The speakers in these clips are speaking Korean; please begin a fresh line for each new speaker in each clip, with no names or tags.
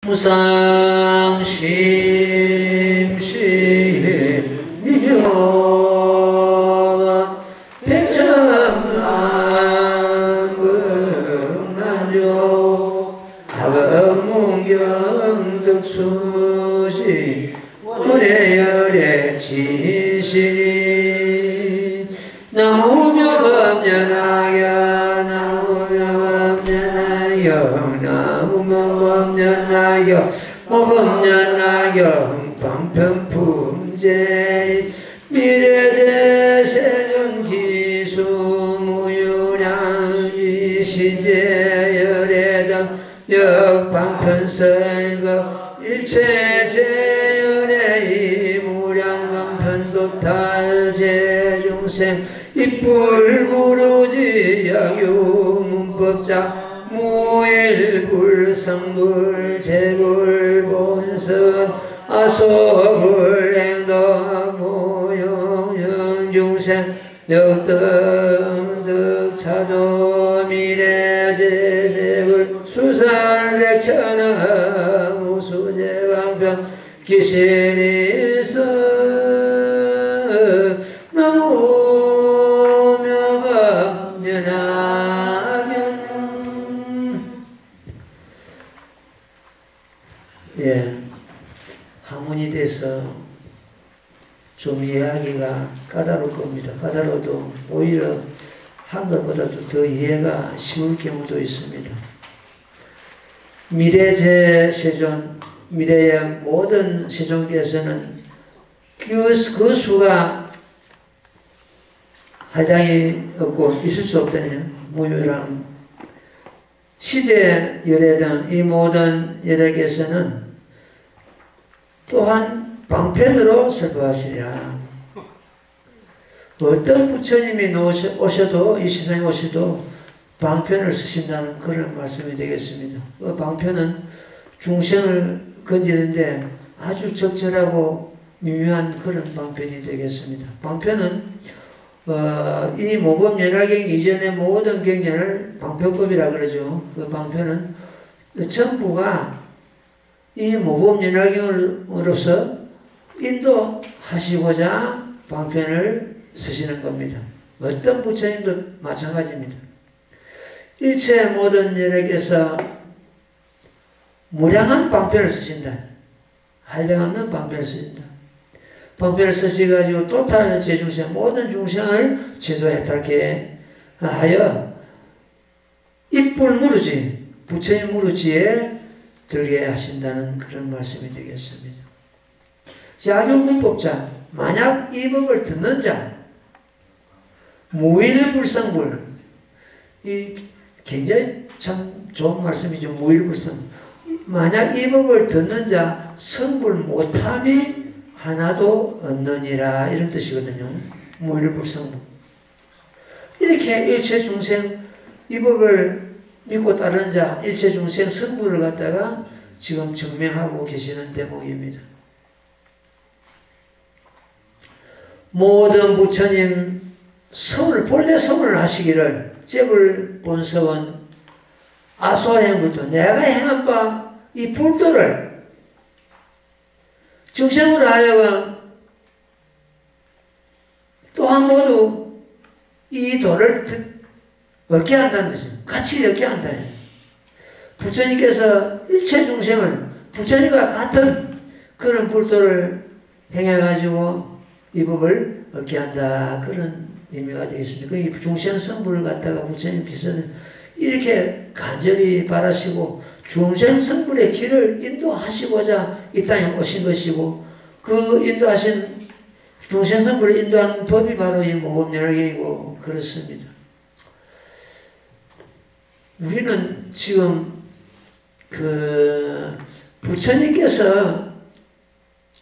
무상심심미효 백천만금만조 하금문경득수지 원해열의 진실이 나무명업연하여 나무명업연하여 나무명업연하여 모범연하여 방편품제 미래제세전기수 무유량 시제열애당 역방편설거 일체제열애 이무량방편도탈제중생 이뿔무루지 약유문법자 무일불성불 제불본선 아소불행도 무용영중생 역등득차도 미래제세불 수살백천하 무수제방편 기신일서 예, 학문이 돼서 좀 이해하기가 까다로울 겁니다. 까다로워도 오히려 한 것보다도 더 이해가 쉬울 경우도 있습니다. 미래제세존, 미래의 모든 세존께서는 그 수가 한량이 없고 있을 수 없다는 무유랑 시제 열애 등 이 모든 열애께서는 또한 방편으로 설법하시리라. 어떤 부처님이 오셔도 이 세상에 오셔도 방편을 쓰신다는 그런 말씀이 되겠습니다. 그 방편은 중생을 건지는데 아주 적절하고 미묘한 그런 방편이 되겠습니다. 방편은 이 모범연화경 이전의 모든 경전을 방편법이라 그러죠. 그 방편은 전부가 이 모범연화경으로서 인도하시고자 방편을 쓰시는 겁니다. 어떤 부처님도 마찬가지입니다. 일체 모든 연락에서 무량한 방편을 쓰신다. 한량없는 방편을 쓰신다. 방편을 쓰시가지고 토탈 제중생 모든 중생을 제도해탈게 하여 입불 무르지 부처님 무르지에 들게 하신다는 그런 말씀이 되겠습니다. 약용문법자 만약 이 법을 듣는 자 무일불성불 이 굉장히 참 좋은 말씀이죠. 무일불성 만약 이 법을 듣는 자 성불 못함이 하나도 없느니라 이런 뜻이거든요. 무일불성불 이렇게 일체중생 이 법을 믿고 따르는 자 일체중생 성불을 갖다가 지금 증명하고 계시는 대목입니다. 모든 부처님 본래 성을 하시기를 제불 본성은 아소행불도 내가 행한 바 이 불도를 중생으로 하여금 또한 모두 이 도를 얻게 한다는 뜻입니다. 같이 얻게 한다. 부처님께서 일체 중생을 부처님과 같은 그런 불도를 행해가지고 이 법을 얻게 한다. 그런 의미가 되겠습니다. 그 중생 성불을 갖다가 부처님 비서는 이렇게 간절히 바라시고 중생 성불의 길을 인도하시고자 이 땅에 오신 것이고 그 인도하신 중생 성불을 인도하는 법이 바로 이 모범연화경이고 그렇습니다. 우리는 지금 그 부처님께서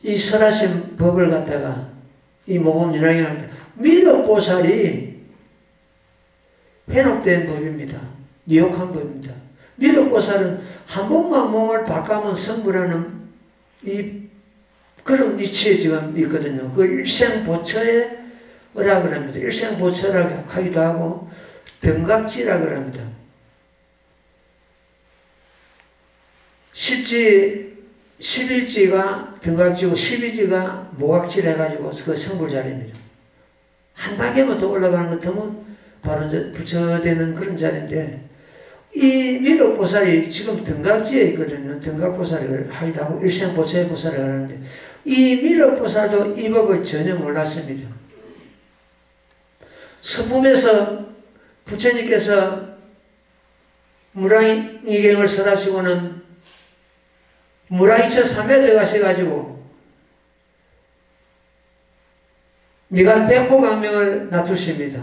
이 설하신 법을 갖다가 이 모범연화경을 미륵보살이 해놓된 법입니다. 미혹한 법입니다. 미륵보살은 한 번만 몸을 바꾸면 성불하는 이 그런 위치에 지금 있거든요. 그 일생보처에 뭐라 그럽니다. 일생보처라고 하기도 하고 등각지라 그럽니다. 10지, 11지가 등각지고 12지가 모각질 해가지고 그 성불자리입니다. 한 단계만 더 올라가는 것 같으면 바로 부처되는 그런 자리인데, 이 미륵보살이 지금 등각지에 있거든요. 등각보살을 하기도 하고 일생보처의 보살을 하는데, 이 미륵보살도 이 법을 전혀 몰랐습니다. 서품에서 부처님께서 무랑이경을 설하시고는 무랑이처 3에 들어가셔가지고 미간 백호강명을 놔두십니다.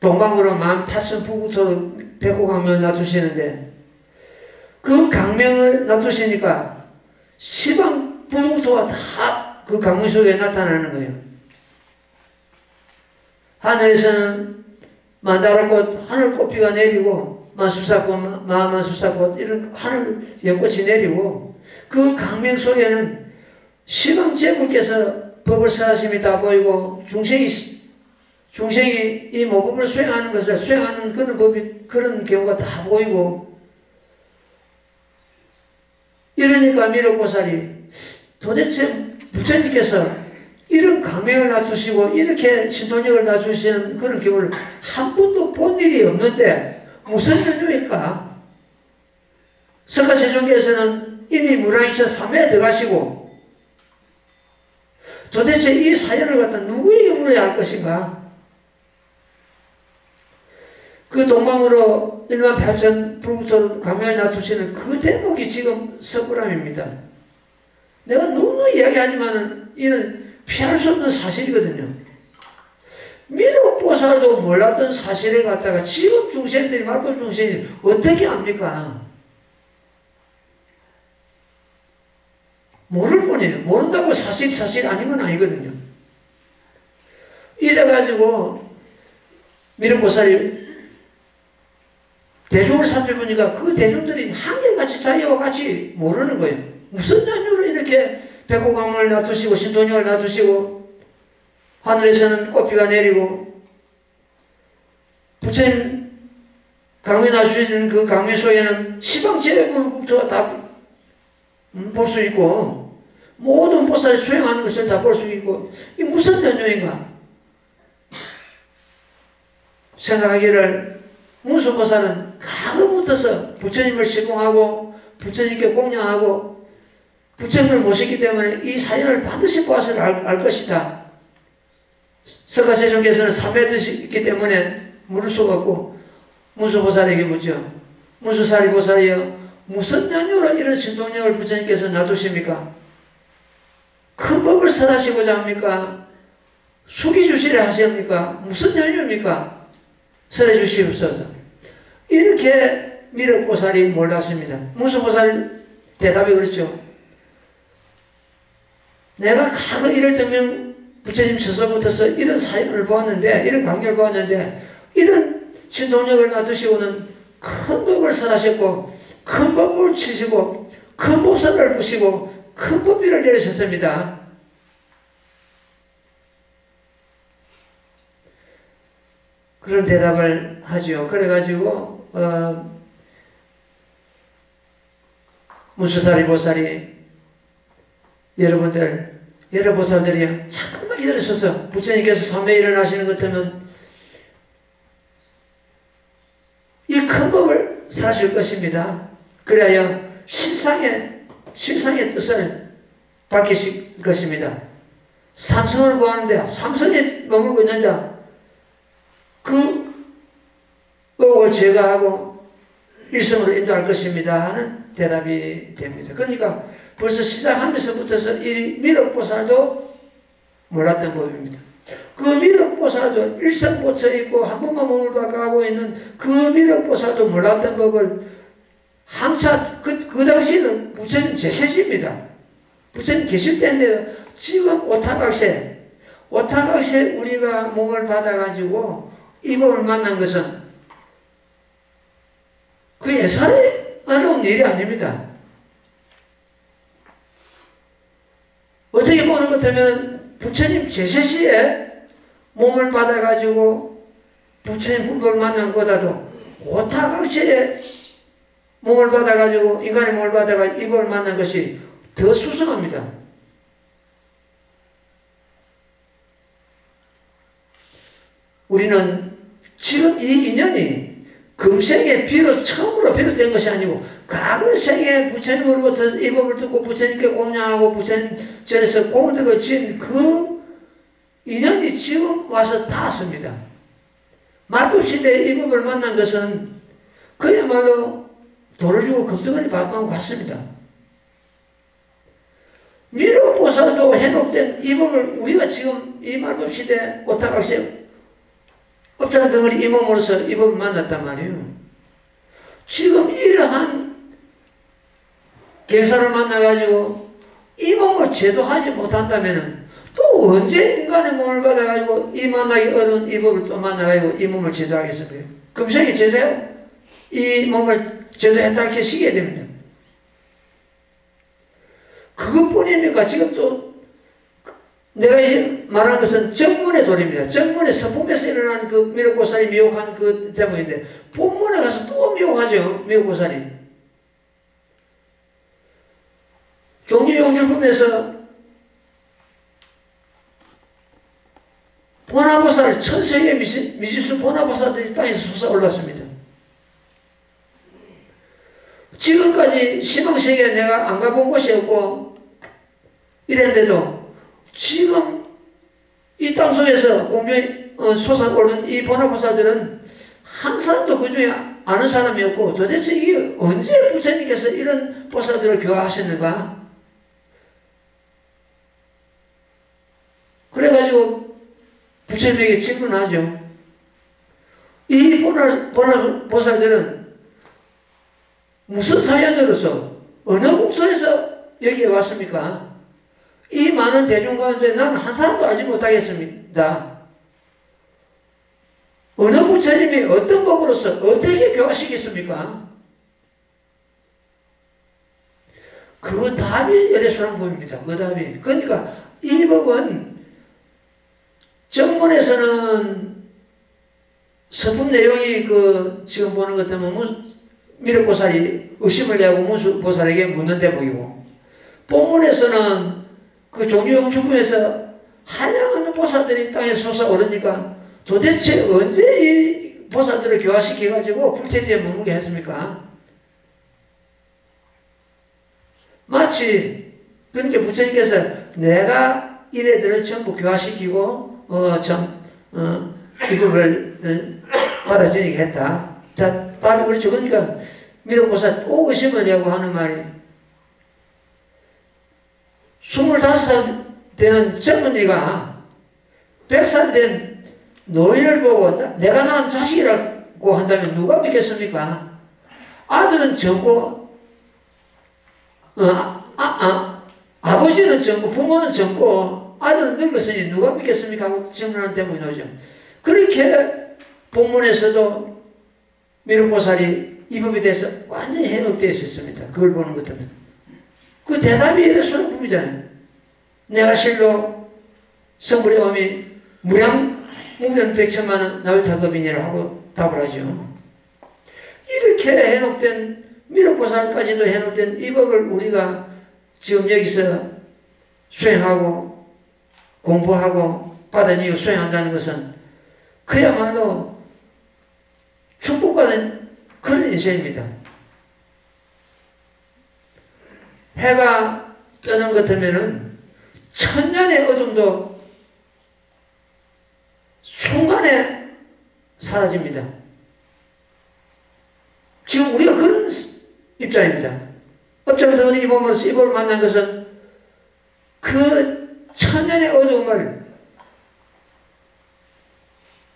동방으로 18,000부부터로 백호강명을 놔두시는데, 그 강명을 놔두시니까 시방 부부토가 다 그 강문 속에 나타나는 거예요. 하늘에서는 만다라꽃, 하늘꽃비가 내리고 만수사꽃, 만수사꽃 이런 하늘 연꽃이 내리고, 그 강명 속에는 시방제불께서 법을 설하심이 다 보이고 중생이 이 모법을 수행하는 것을 수행하는 그런 경우가 다 보이고, 이러니까 미륵보살이 도대체 부처님께서 이런 강명을 놔두시고 이렇게 신도력을 놔주시는 그런 경우를 한 번도 본 일이 없는데 무슨 연유일까? 석가세종께서는 이미 무랑이처 3회에 들어가시고 도대체 이 사연을 갖다 누구에게 물어야 할 것인가? 그 동방으로 18,000불부터 강명을 놔두시는 그 대목이 지금 석불암입니다. 내가 누누이 이야기하지만은 이는 피할 수 없는 사실이거든요. 미륵보살도 몰랐던 사실을 갖다가 지금 중생들이, 말법 중생이 어떻게 압니까? 모를 뿐이에요. 모른다고 사실 아닌 건 아니거든요. 이래가지고 미륵보살이 대중을 살펴보니까 그 대중들이 한결같이 자기와 같이 모르는 거예요. 무슨 연유로 이렇게 백호강문을 놔두시고 신도력을 놔두시고 하늘에서는 꽃비가 내리고 부처님 강명 놔주시는 그 강명 속에는 시방제불국토가 다 볼 수 있고 모든 보살이 수행하는 것을 다 볼 수 있고, 이 무슨 연유인가 생각하기를, 문수보살은 가로부터서 부처님을 시공하고 부처님께 공양하고 부처님을 모시기 때문에 이 사연을 반드시 보아서 알 것이다. 석가세종께서는 3회 드시기 때문에 물을 수가 없고 문수보살에게 묻죠. 문수사리보살이여, 무슨 연유로 이런 신통력을 부처님께서 놔두십니까? 큰 법을 설하시고자 합니까? 숙이주시려 하십니까? 무슨 연유입니까? 설해 주시옵소서. 이렇게 미륵보살이 몰랐습니다. 문수보살 대답이 그렇죠. 내가 가끔 이럴 때면 부처님 처소부터서 이런 사연을 보았는데, 이런 강연을 보았는데, 이런 신통력을 놔두시고는 큰 법을 설하셨고 큰 법을 치시고 큰 보살을 부시고 큰 법비를 내리셨습니다. 그런 대답을 하지요. 그래가지고 문수사리 보살이, 여러 보살들이 잠깐만 기다리셔서 부처님께서 3회 일어나시는 것 같으면 이 큰 법을 사실 것입니다. 그래야 실상의 뜻을 밝히실 것입니다. 삼성을 구하는데 삼성에 머물고 있는 자, 그 의혹을 제거하고 일성으로 인도할 것입니다 하는 대답이 됩니다. 그러니까 벌써 시작하면서부터서 이 미륵보살도 몰랐던 법입니다. 그 미륵보살도 일성보처 있고 한 번만 몸을 바꿔가고 있는 그 미륵보살도 몰랐던 법을 한차 그 당시에는 부처님 제세지입니다. 부처님 계실 때인데요. 지금 오타각세 우리가 몸을 받아가지고 이 법을 만난 것은 그 예산에 어려운 일이 아닙니다. 어떻게 보는 것 같으면 부처님 제세시에 몸을 받아가지고 부처님 불법을 만난 것보다도 오타각세에 몸을 받아가지고 인간의 몸을 받아가 이복을 만난 것이 더 수상합니다. 우리는 지금 이 인연이 금생에 처음으로 비롯된 것이 아니고 과거 생에 부처님으로부터 이 법을 듣고 부처님께 공양하고 부처님 전에서 공덕을 지은 그 인연이 지금 와서 닿았습니다. 말급시대에 이 법을 만난 것은 그야말로 돌을 주고 금덩어리 받고 같습니다. 미륵보살도 해독된 이 법을 우리가 지금 이 말급시대 오타각시 업장 덩어리 이 몸으로서 이 법을 만났단 말이에요. 지금 이러한 갱사를 만나가지고 이 몸을 제도하지 못한다면 또 언제 인간의 몸을 받아가지고 이 만나기 어려운 이 법을 또 만나가지고 이 몸을 제도하겠습니까? 금생이 제도요? 이 몸을 제도했다 이렇게 시기해야 됩니다. 그것뿐입니까? 지금 또 내가 이제 말하는 것은 정문의 도리입니다. 정문의 서품에서 일어난 그 미륵보살이 미혹한 그 대목인데 본문에 가서 또 미혹하죠. 미륵보살이. 종지용줄품에서 보나보살 천세계 미지수 보나보살들이 땅에서 솟아올랐습니다. 지금까지 시방세계에 내가 안 가본 곳이 없고 이랬는데도 지금 이 땅속에서 공중에 솟아오른 이 보나보살들은 한 사람도 그 중에 아는 사람이 없고 도대체 이게 언제 부처님께서 이런 보살들을 교화하셨는가? 그래가지고 부처님에게 질문하죠. 이 보살들은 무슨 사연으로서 어느 국토에서 여기에 왔습니까? 이 많은 대중 가운데 난 한 사람도 알지 못하겠습니다. 어느 부처님이 어떤 법으로서 어떻게 교화시켰습니까? 그 답이 열애소랑법입니다. 그 답이. 그러니까 이 법은 정문에서는 서품 내용이 지금 보는 것 같으면 미륵보살이 의심을 내고 문수보살에게 묻는 대목이고 본문에서는 그 종교용주품에서 한량없는 보살들이 땅에 솟아오르니까 도대체 언제 이 보살들을 교화시켜가지고 불태지에 머무게 했습니까? 마치 그렇게 부처님께서 내가 이래들을 전부 교화시키고 이 법을 받아들이게 했다. 자, 답이 그렇죠. 그러니까 미륵보살 또 의심을 내고 하는 말이 25살 되는 젊은이가 100살 된 노인을 보고 내가 낳은 자식이라고 한다면 누가 믿겠습니까? 아들은 젊고 아버지는 젊고 부모는 젊고 아들은 늙었으니 누가 믿겠습니까? 하고 질문하는 대목이 나오죠. 그렇게 본문에서도 미륵보살이 이 법에 대해서 완전히 해독되어 있었습니다. 그걸 보는 것 때문에. 그 대답이 이래 소름품이잖아요. 내가 실로 성불의 어미 무량 백천만원 나울타급이니라 하고 답을 하죠. 이렇게 해놓된 미륵보살까지도 해놓된 이 법을 우리가 지금 여기서 수행하고 공부하고 받아들이고 수행한다는 것은 그야말로 축복받은 그런 인생입니다. 해가 뜨는 것 같으면은 천년의 어둠도 순간에 사라집니다. 지금 우리가 그런 입장입니다. 업장서는 이 법을 만난 것은 그 천년의 어둠을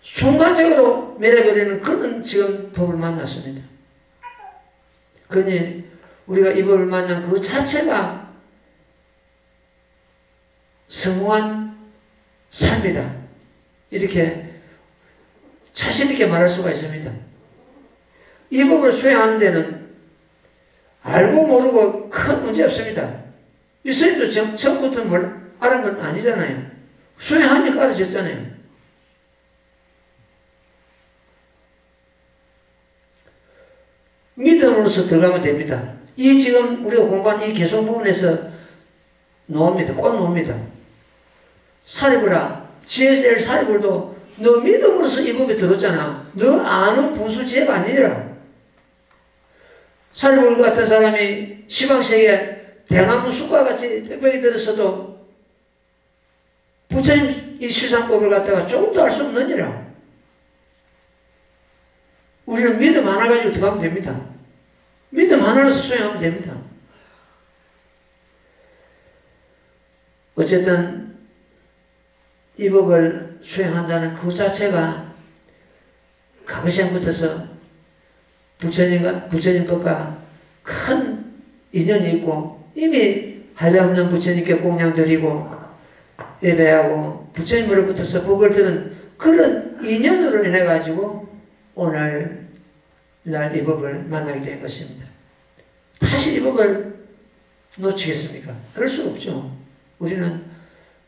순간적으로 밀어버리는 그런 지금 법을 만났습니다. 그러니 우리가 이 법을 만난 그 자체가 성공한 삶이다. 이렇게 자신 있게 말할 수가 있습니다. 이 법을 수행하는 데는 알고 모르고 큰 문제 없습니다. 유선님도 처음부터 뭘 아는 건 아니잖아요. 수행하니까 알아졌잖아요. 믿음 믿음으로서 들어가면 됩니다. 이 지금 우리가 공부한 이 개성 부분에서 나옵니다. 꼭 나옵니다. 사리불아, 지혜제일 사리불도 너 믿음으로서 이 법에 들었잖아. 너 아는 분수 지혜가 아니라. 사리불 같은 사람이 시방세계에 대나무 숲과 같이 빽빽이 들었어도 부처님 이 실상법을 갖다가 조금도 알 수 없느니라. 우리는 믿음 하나 가지고 들어가면 됩니다. 믿음 하나로서 수행하면 됩니다. 어쨌든 이 법을 수행한다는 그 자체가 가거시행부터서 부처님법과 큰 인연이 있고 이미 한량없는 부처님께 공양 드리고 예배하고 부처님으로부터서 법을 들은 그런 인연으로 인해 가지고 오늘 날 이 법을 만나게 된 것입니다. 다시 이 법을 놓치겠습니까? 그럴 수 없죠. 우리는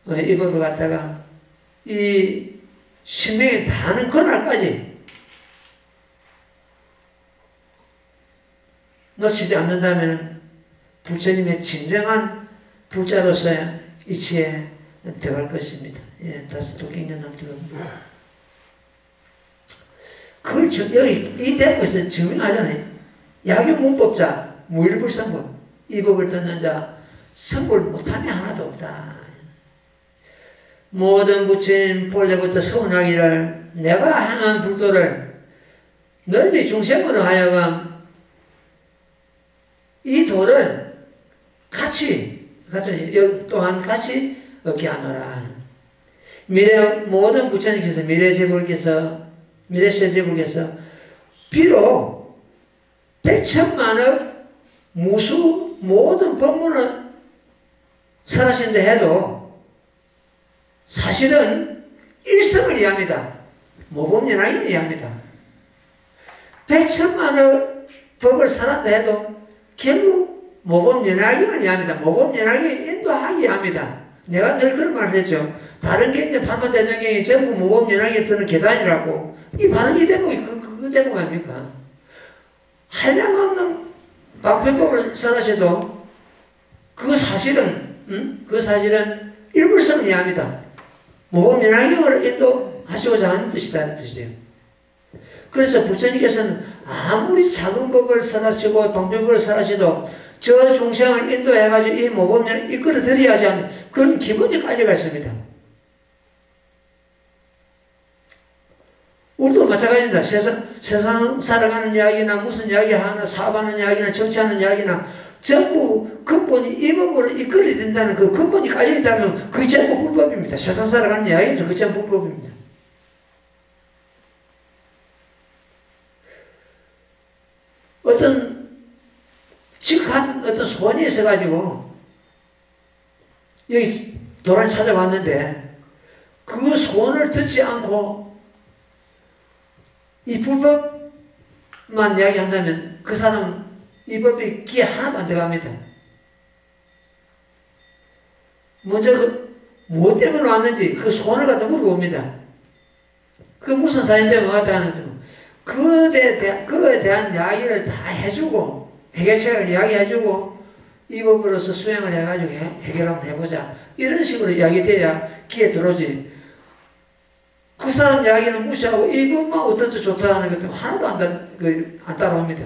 이 법을 갖다가 이 신명이 다하는 그날까지 놓치지 않는다면 부처님의 진정한 부자로서의 이치에 들어갈 것입니다. 예, 다시 또 굉장히 남들겁니다. 그걸 여기 이 대목에서 증명하잖아요. 약유문법자 무일불성불 이 법을 듣는 자 성불 못함이 하나도 없다. 모든 부처님 본래부터 서운하기를 내가 행한 불도를 널리 중생으로 하여금 이 도를 같이 또한 같이 얻게 하노라. 모든 부처님께서 미래세제불께서 비록 백천만억 무수 모든 법문을 설하신다 해도 사실은 일성을 이해합니다. 모범연학을 이해합니다. 백천만억 법을 설한다 해도 결국 모범연학을 이해합니다. 모범연학을 인도하게 합니다. 내가 늘 그런 말을 했죠. 다른 경제 팔만대장경이 전부 모범연학에 드는 계단이라고. 이 바로 이 대목이 그 대목 아닙니까? 한량없는 방편법을 설하셔도 그 사실은 일불성을 이해합니다. 모범연학을 인도하시고자 하는 뜻이라는 뜻이에요. 그래서 부처님께서는 아무리 작은 법을 설하시고 방편법을 설하셔도 저 중생을 인도해가지고 이 모범연을 이끌어 드려야지 하는 그런 기본이 깔려가 있습니다. 우리도 마찬가지입니다. 세상 살아가는 이야기나 무슨 이야기 하나 사업하는 이야기나 정치하는 이야기나 전부 근본이 이 법으로 이끌어야 된다는 그 근본이 깔려있다면 그게 전부 불법입니다. 세상 살아가는 이야기는 그게 전부 불법입니다. 어떤 직한 어떤 소원이 있어가지고 여기 도를 찾아왔는데 그 소원을 듣지 않고 이 불법만 이야기한다면 그 사람은 이 법이 귀에 하나도 안 들어갑니다. 먼저 무엇 때문에 왔는지 그 소원을 갖다 물어봅니다. 그 무슨 사연 때문에 왔다 하는지 그에 대한 이야기를 다 해주고 해결책을 이야기해주고 이 법으로서 수행을 해가지고 해결 한번 해보자 이런 식으로 이야기돼야 귀에 들어오지. 그 사람 이야기는 무시하고 이 법만 어떻게 좋다는 것도 하나도 안 따라옵니다.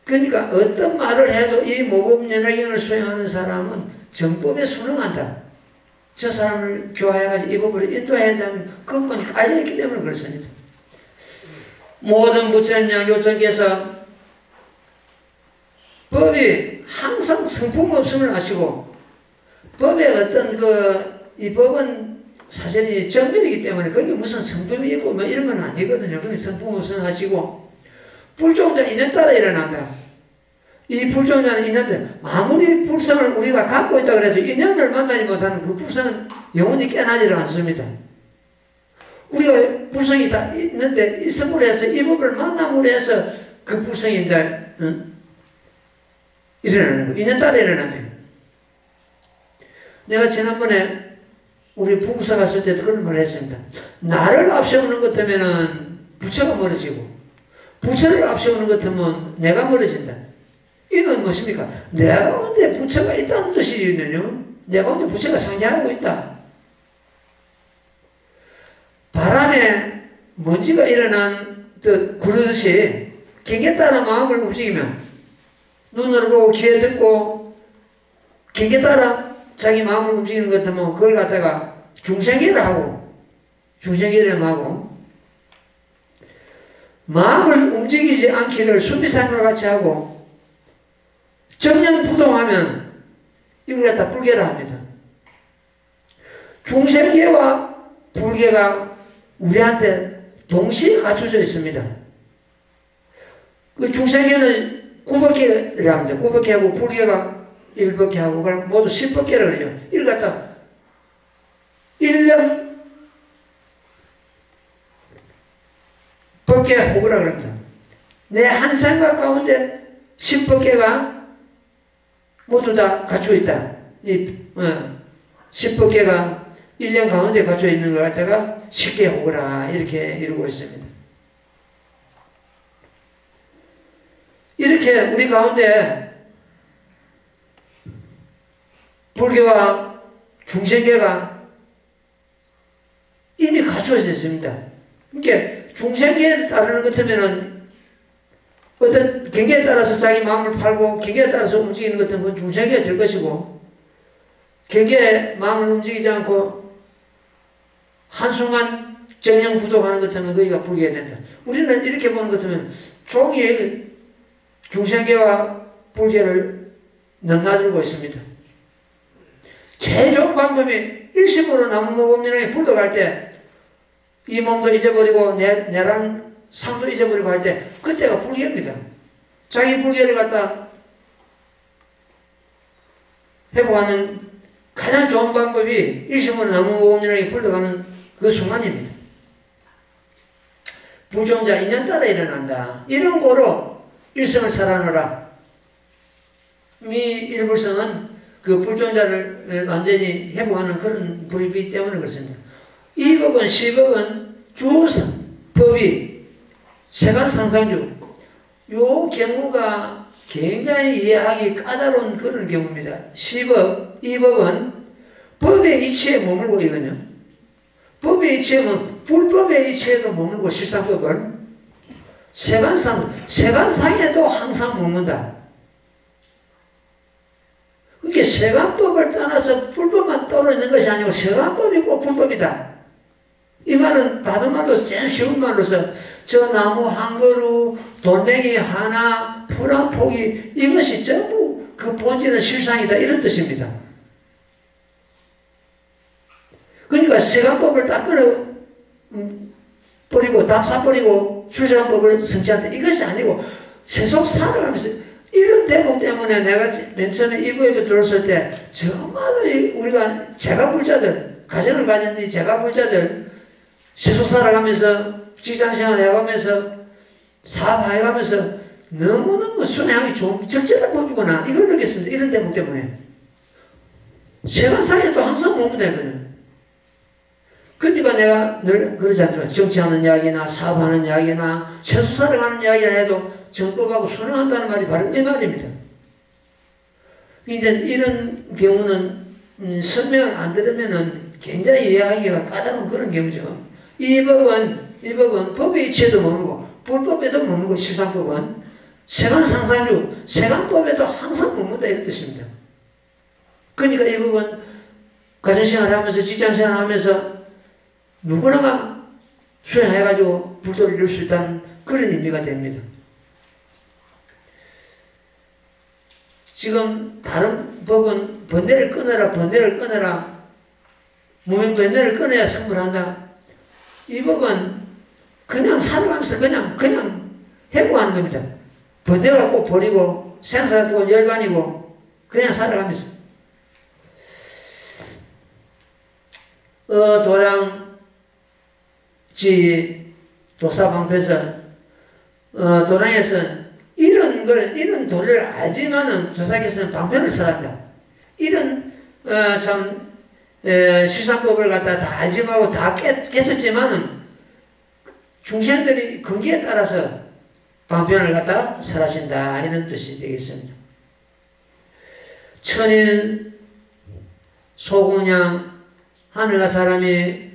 그러니까 어떤 말을 해도 이 모범연화경을 수행하는 사람은 정법에 순응한다. 저 사람을 교화해가지고 이 법을 인도해야 하는 근본이 깔려있기 때문에 그렇습니다. 모든 부처님 양교천께서 법이 항상 성품 없음을 아시고 법의 어떤 이 법은 사실이 정밀이기 때문에 거기 무슨 성품이 있고 뭐 이런 건 아니거든요. 그게 성품 없음을 아시고 불종자 인연 따라 일어난다. 이 불종자는 인연들 아무리 불성을 우리가 갖고 있다 그래도 인연을 만나지 못하는 그 불성은 영원히 깨나지를 않습니다. 우리가 불성이 다 있는데 이 성으로 해서 이 법을 만남으로 해서 그 불성이 이제 일어나는 거예요. 인연 따라 일어나는 거예요. 내가 지난번에 우리 부부사 갔을 때도 그런 말을 했습니다. 나를 앞세우는 것 때문에는 부처가 멀어지고 부처를 앞세우는 것 같으면 내가 멀어진다. 이는 무엇입니까? 내 가운데 부처가 있다는 뜻이거든요. 내 가운데 부처가 상징하고 있다. 바람에 먼지가 일어난 듯 구르듯이 경계 따라 마음을 움직이면 눈으로 보고 귀에 듣고 경계 따라 자기 마음을 움직이는 것 같으면 그걸 갖다가 중생계를 하고 중생계를 하고 마음을 움직이지 않기를 수비상과 같이 하고 정념부동하면 이걸 갖다 불계라 합니다. 중생계와 불계가 우리한테 동시에 갖춰져 있습니다. 그 중생계는 9법계라 합니다. 9법계하고 불계가 1법계하고 그럼 모두 10법계라 그래요. 이걸 갖다 1년 법계 호구라 그럽니다. 내 한 생각 가운데 10법계가 모두 다 갖춰 있다. 이 10법계가 1년 가운데 갖춰 있는 걸 갖다가 쉽게 호구라 이렇게 이루고 있습니다. 이렇게 우리 가운데 불교와 중생계가 이미 갖춰져 있습니다. 그러니까 중생계에 따르는 것 같으면은 어떤 경계에 따라서 자기 마음을 팔고 경계에 따라서 움직이는 것 같으면 중생계가 될 것이고 경계에 마음을 움직이지 않고 한순간 정령부동하는 것 같으면 거기가 불계가 된다. 우리는 이렇게 보는 것 같으면 종일 중생계와 불계를 넘나들고 있습니다. 제일 좋은 방법이 일심으로 나무모범이랑 불도 갈 때 이 몸도 잊어버리고 내랑 삶도 잊어버리고 할 때 그때가 불계입니다. 자기 불계를 갖다 회복하는 가장 좋은 방법이 일심으로 나무모범이랑 불도 가는 그 순간입니다. 부정자 인연 따라 일어난다. 이런 거로 일생을 살아노라. 이 일불성은 그 불존자를 완전히 회복하는 그런 불이기 때문에 그렇습니다. 이 법은 시법은 주법이 세간상상주 요 경우가 굉장히 이해하기 까다로운 그런 경우입니다. 시법, 이 법은 법의 이치에 머물고 있거든요. 법의 이치에는 불법의 이치에도 머물고 실상법은 세간상에도 항상 머문다. 그러니까 세간법을 떠나서 불법만 떠오르는 것이 아니고 세간법이 꼭 불법이다. 이 말은 다른 말로 제일 쉬운 말로서 저 나무 한 그루, 돌멩이 하나, 풀 한 포기 이것이 전부 그 본질은 실상이다 이런 뜻입니다. 그러니까 세간법을 딱 끊어 버리고 담사 버리고 출세간법을 성취한다 이것이 아니고 세속 살아가면서 이런 대목 때문에 내가 맨 처음에 이 부에 들어왔을 때 정말로 우리가 제가불자들 가정을 가진 이 제가불자들 세속 살아가면서 직장생활 해가면서 사업해가면서 너무너무 순행하기 좋은 적절한 법이구나 이걸 느꼈습니다. 이런 대목 때문에 세간상에도 항상 머문다거든요. 그러니까 내가 늘 그러지 않지만 정치하는 이야기나 사업하는 이야기나 세속 살아가는 이야기나 해도 정법하고 순응한다는 말이 바로 이 말입니다. 이제 이런 경우는 설명 안 들으면은 굉장히 이해하기가 까다로운 그런 경우죠. 이 법은 법의 이치에도 머물고 불법에도 머물고 실상법은 세간상상주 세간법에도 항상 머문다 이런 뜻입니다. 그러니까 이 법은 가정생활 하면서 직장생활 하면서 누구나가 수행해가지고 불도를 이룰 수 있다는 그런 의미가 됩니다. 지금 다른 법은 번뇌를 끊어라 무명 번뇌를 끊어야 성불한다. 이 법은 그냥 살아가면서 그냥 회복하는 겁니다. 번뇌가 꼭 버리고 생사가 꼭 열반이고 그냥 살아가면서 도량지 도사방패서 도량에서 이런 도리를 알지만은 조사께서는 방편을 써간다. 이런 실상법을 갖다 다 알지 말고 다 깨쳤지만은 중생들이 근기에 따라서 방편을 갖다 설하신다 이런 뜻이 되겠습니다. 천인 소공양 하늘과 사람이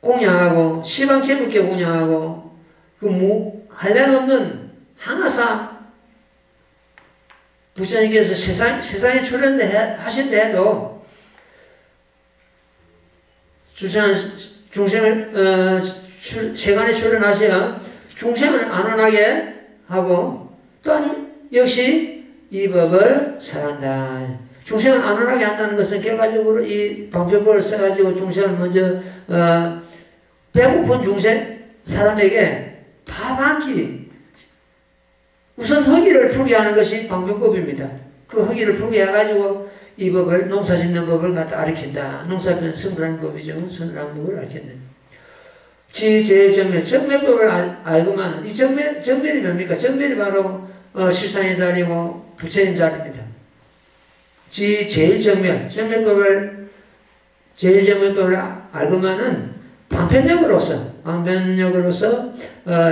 공양하고 시방 제물께 공양하고 그 한량없는 하나사 부처님께서 세상에 출연하신다 해도 중생을 세간에 출연하시어 중생을 안온하게 하고 또한 역시 이 법을 설한다. 중생을 안온하게 한다는 것은 결과적으로 이 방편법을 써가지고 중생을 먼저 배고픈 중생 사람에게 밥 한 끼 우선 허기를 풀게 하는 것이 방편법입니다. 그 허기를 풀게 해가지고 이 법을 농사짓는 법을 갖다 가르친다. 농사변 성불하는 법이죠. 선을 법을 가르친다. 제일 정멸법을 알고만 이 정멸이 뭡니까? 정멸이 바로 실상의 자리고 부처님 자리입니다. 제일 정멸법을 알고만은 방편력으로서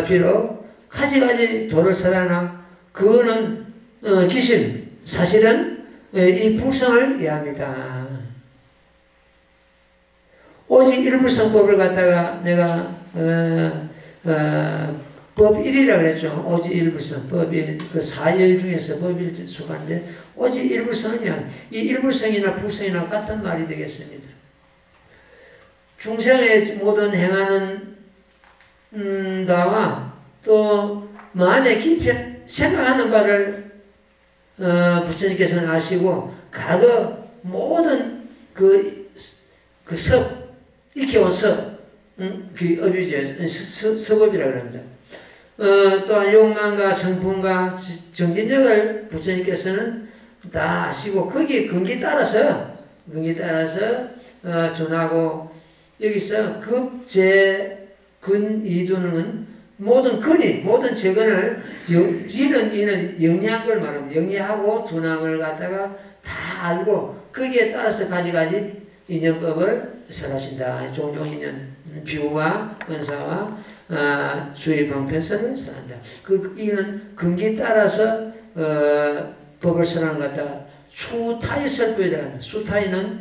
비록 가지가지 도를 설하나 그거는 기심 사실은 이 불성을 이해합니다. 오직 일불성법을 갖다가 내가 법 1이라고 그랬죠. 오직 일불성 법이 그 사열 중에서 법이 속한데 오직 일불성이냐 이 일불성이나 불성이나 같은 말이 되겠습니다. 중생의 모든 행하는 다와 또 마음에 깊이 생각하는 바를 부처님께서는 아시고 과거 모든 그 섭 익혀온 섭 그 어비죠. 서법이라고 합니다. 또한 욕망과 성품과 정진력을 부처님께서는 다 아시고 거기에 근기 따라서 전하고 여기서 급제 근 이두는 모든 재근을 이는 영양을 말합니다. 영리하고 둔함을 갖다가 다 알고 거기에 따라서 가지가지 인연법을 설하신다. 종종 인연 비유와 은사와 수의 방편설을 설한다. 이는 근기 따라서 법을 설하는 것 같다. 수타의 설법이다. 수타이는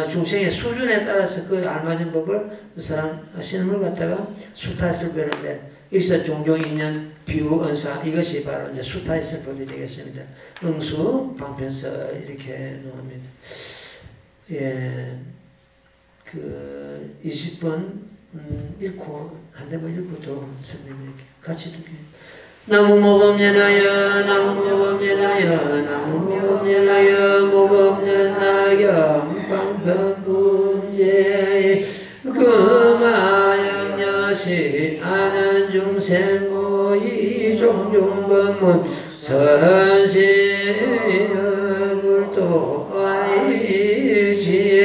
중생의 수준에 따라서 그 알맞은 법을 설하시는 걸 갖다가 수타의 설법인데 여기서 종종 인연 비유 은사 이것이 바로 이제 수타의 설법이 되겠습니다. 응수 방편설 이렇게 놓습니다. 예, 그 20번 읽고 한 대만 읽고 또 설명할게요. 같이 듣게. 나무 모범연하여 나무 모범연하여 나무 모범연하여 모범연하여 방편분제 금하양여시 아는 중생 모이 종종 법문 선시불도 아이지혜려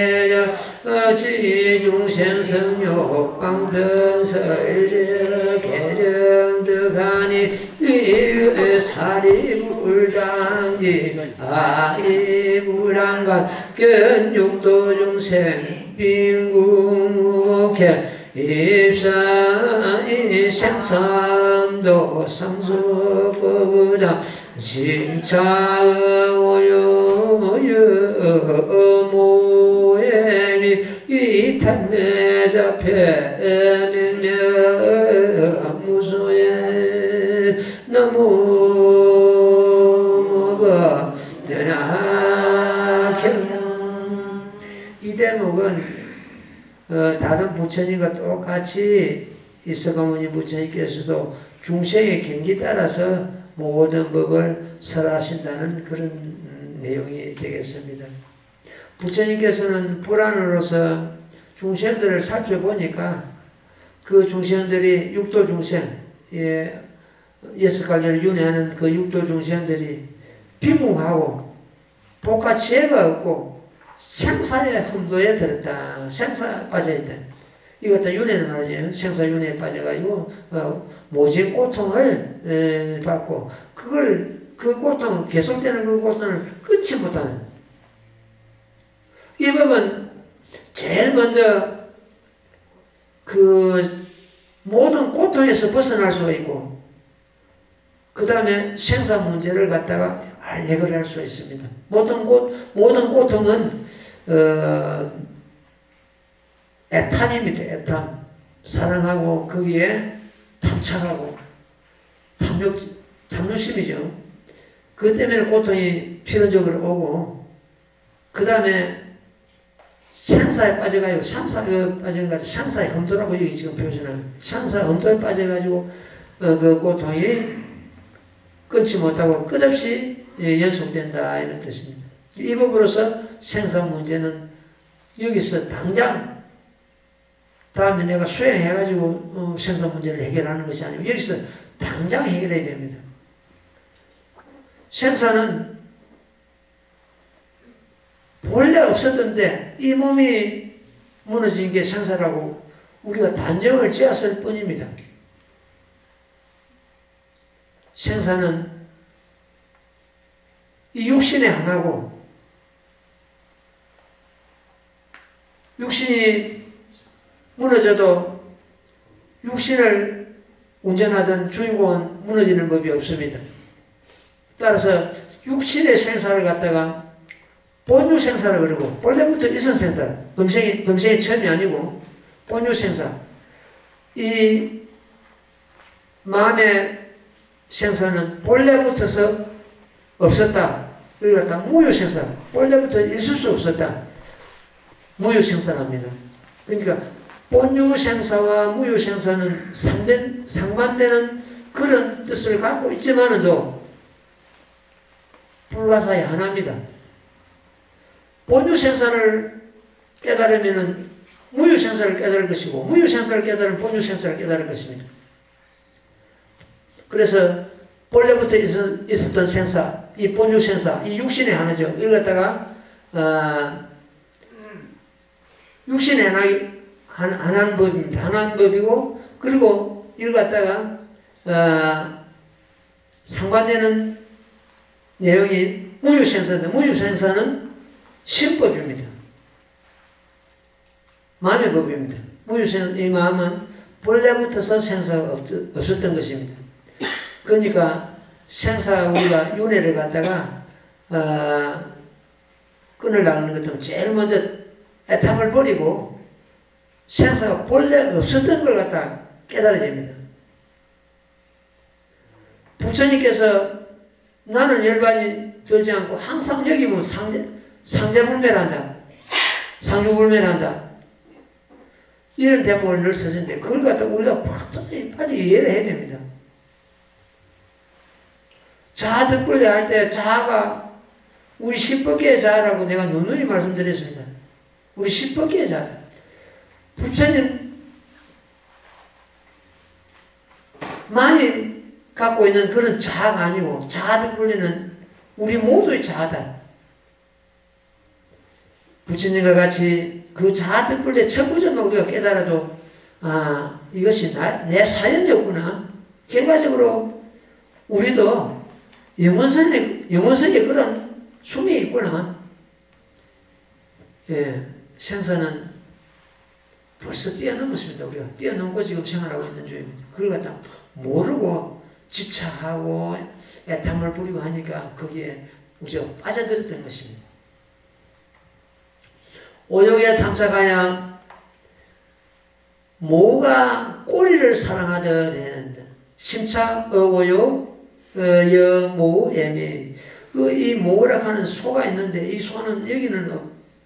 지중생 성욕 방편설제 개령득하니 사리불당지 아리불안간 견육도 중생 빈구무복해 입사이 생삼도 상수법보다 심차의 오유모해미 이탄내 잡해 명명 무소에 너무 연하경 이 대목은 다른 부처님과 똑같이 이서가모니 부처님께서도 중생의 경기 따라서 모든 법을 설하신다는 그런 내용이 되겠습니다. 부처님께서는 불안으로서 중생들을 살펴보니까 그 중생들이 육도 중생, 여섯 가지를 윤회하는 그 육도 중생들이 비궁하고 복과 지혜가 없고 생사의 흠도에 들었다. 생사에 빠져있다. 이것도 윤회는 말이죠. 생사윤회에 빠져가지고 모진 고통을 받고 그 고통, 계속되는 그 고통을 끊지 못하는 이 법은 제일 먼저 그 모든 고통에서 벗어날 수가 있고, 그 다음에 생사 문제를 갖다가 해결할 수 있습니다. 모든 고통은 애탐입니다. 애탐. 사랑하고 거기에 탐착하고 탐욕심이죠. 그 때문에 고통이 필연적으로 오고, 그 다음에 생사에 빠져가지고 생사에 험도라고 여기 지금 표시는 생사 험도에 빠져가지고 그 고통이 끊지 못하고 끝없이 연속된다 이런 뜻입니다. 이 법으로서 생사 문제는 여기서 당장 다음에 내가 수행해가지고 생사 문제를 해결하는 것이 아니고 여기서 당장 해결해야 됩니다. 생사는 본래 없었던데 이 몸이 무너진 게 생사라고 우리가 단정을 지었을 뿐입니다. 생사는 이 육신의 하나고, 육신이 무너져도 육신을 운전하던 주인공은 무너지는 법이 없습니다. 따라서 육신의 생사를 갖다가 본유 생사를 그러고, 본래부터 있은 생사, 범생이 처음이 아니고 본유 생사, 이 마음의 생사는 본래부터서 없었다. 그걸 갖다 무유생사, 본래부터 있을 수 없었다. 무유생사랍니다. 그러니까 본유생사와 무유생사는 상반되는 그런 뜻을 갖고 있지만도 불가사의 하나입니다. 본유생사를 깨달으면 무유생사를 깨달을 것이고, 무유생사를 깨달으면 본유생사를 깨달을 것입니다. 그래서 본래부터 있었던 생사, 이 본유생사, 이 육신의 하나죠. 이걸 갖다가 육신의 하나는 법입니다. 하나는 법이고, 그리고 이걸 갖다가 상반되는 내용이 무유생사인데, 무유생사는 신법입니다. 마음의 법입니다. 이 마음은 본래부터서 생사가 없었던 것입니다. 그러니까 생사 우리가 윤회를 갖다가 끊으려는 것은 제일 먼저 애탐을 버리고 생사가 본래 없었던 걸 갖다가 깨달아야 됩니다. 부처님께서 나는 열반이 들지 않고 항상 여기 보면 상제불멸한다. 상주불멸한다. 이런 대목을 늘 쓰는데 그걸 갖다 우리가 빨리 이해를 해야 됩니다. 자아 득불대 할 때 자아가 우리 10법계의 자아라고 내가 누누이 말씀드렸습니다. 우리 10법계의 자아. 부처님 많이 갖고 있는 그런 자아가 아니고 자아 득불대는 우리 모두의 자아다. 부처님과 같이 그 자아 득불대 첫 구절만 우리가 깨달아도 이것이 내 사연이었구나. 결과적으로 우리도 영원성의 그런 숨이 있구나. 예, 생사는 벌써 뛰어넘었습니다. 우리가 뛰어넘고 지금 생활하고 있는 중입니다. 그걸 갖다 모르고 집착하고 애탐을 부리고 하니까 거기에 우리가 빠져들었던 것입니다. 오욕에 탐착하여 모가 꼬리를 사랑하듯 되는데 심착 어오욕 여모 예미 이 모라 하는 소가 있는데 이 소는 여기는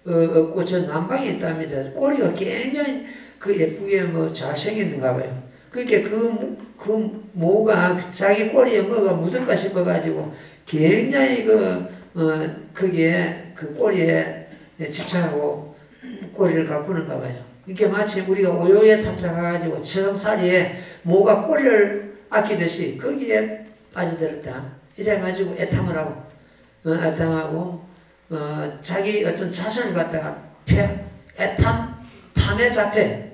없고 저 남방에 있답니다. 꼬리가 굉장히 예쁘게 잘생겼는가 봐요. 그렇게 그 모가 자기 꼬리에 뭐가 묻을까 싶어가지고 굉장히 거기에 그 꼬리에 집착하고 꼬리를 가꾸는가 봐요. 이렇게 마치 우리가 오욕에 탐착해가지고 처음살이에 모가 꼬리를 아끼듯이 거기에 빠져들었다. 이래가지고 애탐을 하고, 애탐하고, 자기 어떤 자신을 갖다가 탐에 잡혀,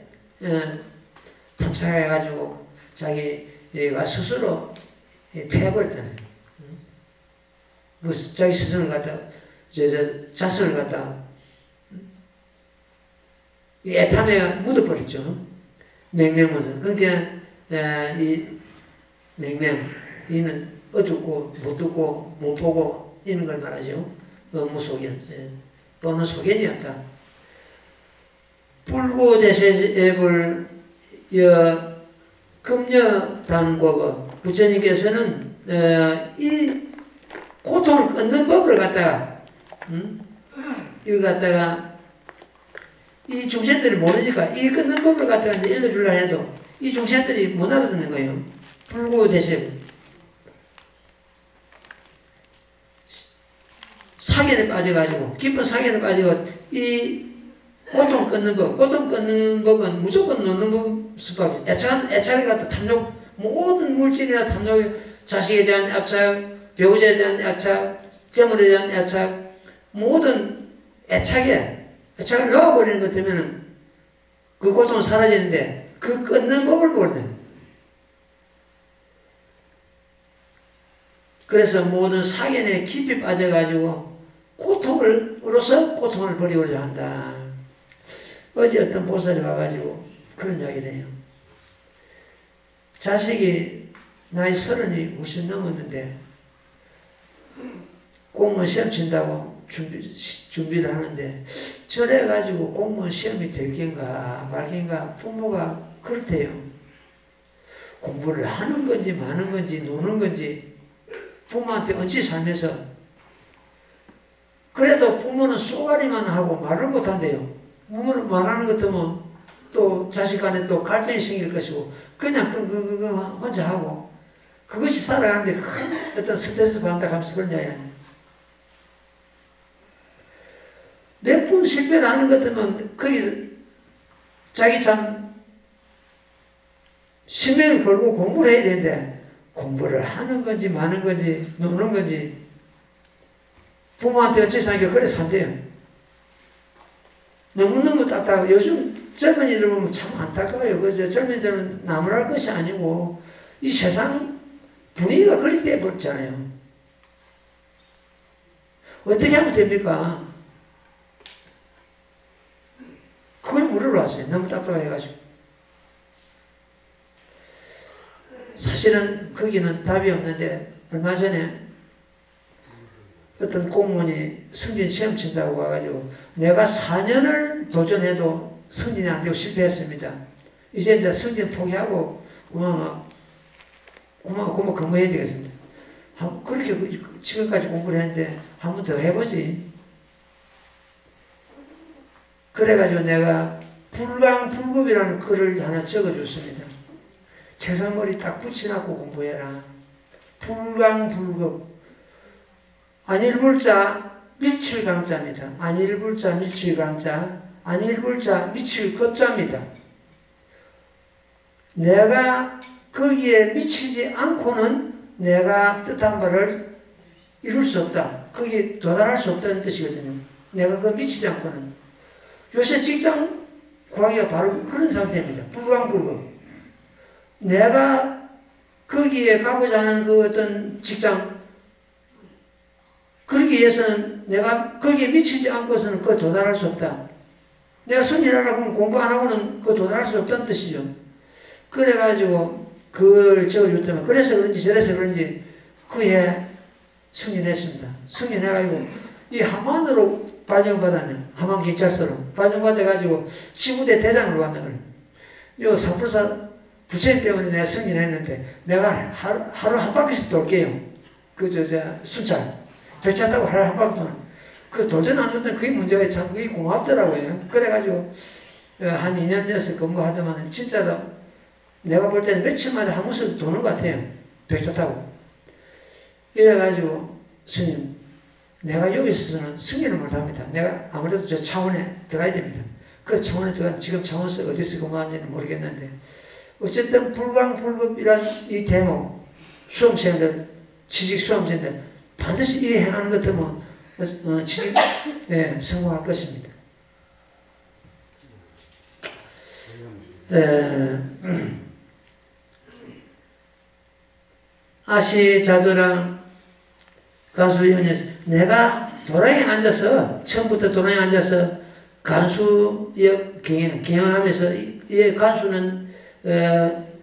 탐착해가지고 자기가 스스로 패해버렸다는 자기 스스로를 갖다가, 자신을 갖다가 애탐에 묻어버렸죠. 냉랭무술. 그러니까 이 냉랭, 이는 어둡고 못 듣고 못 보고 이런 걸 말하죠. 무소견 또는 소견이었다. 불구대세앱을 금여단고법 부처님께서는 이 고통을 끊는 법을 갖다가 이걸 갖다가 이 중생들이 모르니까 이 끊는 법을 갖다가 이제 일러주려 해도 이 중생들이 못 알아듣는 거예요. 불구대세 사견에 빠져가지고 깊은 사견에 빠지고 이 고통 끊는 법, 고통 끊는 법은 무조건 놓는 수밖에. 애착을 갖다 탐욕, 모든 물질이나 탐욕, 자식에 대한 애착, 배우자에 대한 애착, 재물에 대한 애착, 모든 애착을 놓아버리는 것 때문에 그 고통은 사라지는데 그 끊는 법을 모르네. 그래서 모든 사견에 깊이 빠져가지고 고통으로서 고통을 버리고자 한다. 어제 어떤 보살이 와가지고 그런 이야기를 해요. 자식이 나이 30이 훨씬 넘었는데 공무원 시험 친다고 준비를 하는데 저래가지고 공무원 시험이 될긴가 말긴가 부모가 그렇대요. 공부를 하는 건지 마는 건지 노는 건지 부모한테 언제 살면서 그래도 부모는 쏘가리만 하고 말을 못한대요. 부모는 말하는 것 같으면 또 자식 간에 또 갈등이 생길 것이고 그냥 혼자 하고 그것이 살아가는데 큰 어떤 스트레스 받는다 하면서 그런 이야기야. 몇 번 실패를 하는 것 같으면 거기서 자기 참 신명을 걸고 공부를 해야 되는데 공부를 하는 건지 마는 건지 노는 건지 부모한테 어찌 사니까 그래 산대요. 너무너무 답답하고 요즘 젊은이들 보면 참 안타까워요. 그죠? 젊은이들은 나무랄 것이 아니고 이 세상 분위기가 그리 돼버렸잖아요. 어떻게 하면 됩니까? 그걸 물으러 왔어요. 너무 답답해가지고. 사실은 거기는 답이 없는데 얼마 전에 어떤 공무원이 승진 시험 친다고 와가지고 내가 4년을 도전해도 승진이 안 되고 실패했습니다. 이제 승진 포기하고 그만 근무해야 되겠습니다. 그렇게 지금까지 공부를 했는데 한 번 더 해보지. 그래가지고 내가 불강불급이라는 글을 하나 적어줬습니다. 책상머리 딱 붙여놓고 공부해라. 불강불급. 안일불자 미칠강자입니다. 안일불자 미칠강자, 안일불자 미칠급자입니다. 내가 거기에 미치지 않고는 내가 뜻한 바를 이룰 수 없다. 거기에 도달할 수 없다는 뜻이거든요. 내가 그 미치지 않고는. 요새 직장 구하기가 바로 그런 상태입니다. 불강불급. 내가 거기에 가고자 하는 그 어떤 직장, 그러기 위해서는 내가 거기에 미치지 않고서는 그 도달할 수 없다. 내가 승진하려고 하면 공부 안 하고는 그 도달할 수 없다는 뜻이죠. 그래가지고 그걸 적어줬다면 그래서 그런지 저래서 그런지 그해 승진했습니다. 승진해가지고 이 함안으로 발령받았네. 함안경찰서로 발령받아가지고 지구대 대장으로 왔는 거예요. 요 사불사 부처님 때문에 내가 승진했는데 내가 하루 한 바퀴씩 돌게요. 순찰. 배차 타고 하루 한 바퀴 도는. 그 도전하면 그게 문제가 참 그게 고맙더라고요. 그래가지고 한 2년 돼서 근무하더만 진짜로 내가 볼 때는 며칠마다 한 번씩 도는 것 같아요. 배차 타고. 이래가지고 스님 내가 여기서는 승인을 못합니다. 내가 아무래도 저 차원에 들어가야 됩니다. 그 차원에 들어가 지금 차원에서 어디서 근무하는지는 모르겠는데 어쨌든 불강불급이란 이 대목 수험생들 취직 수험생들 반드시 이해하는 것 같으면 취직에 성공할 것입니다. 아시자도랑 간수위원회에서 내가 도랑에 앉아서 처음부터 도랑에 앉아서 간수역 경영하면서 이 간수는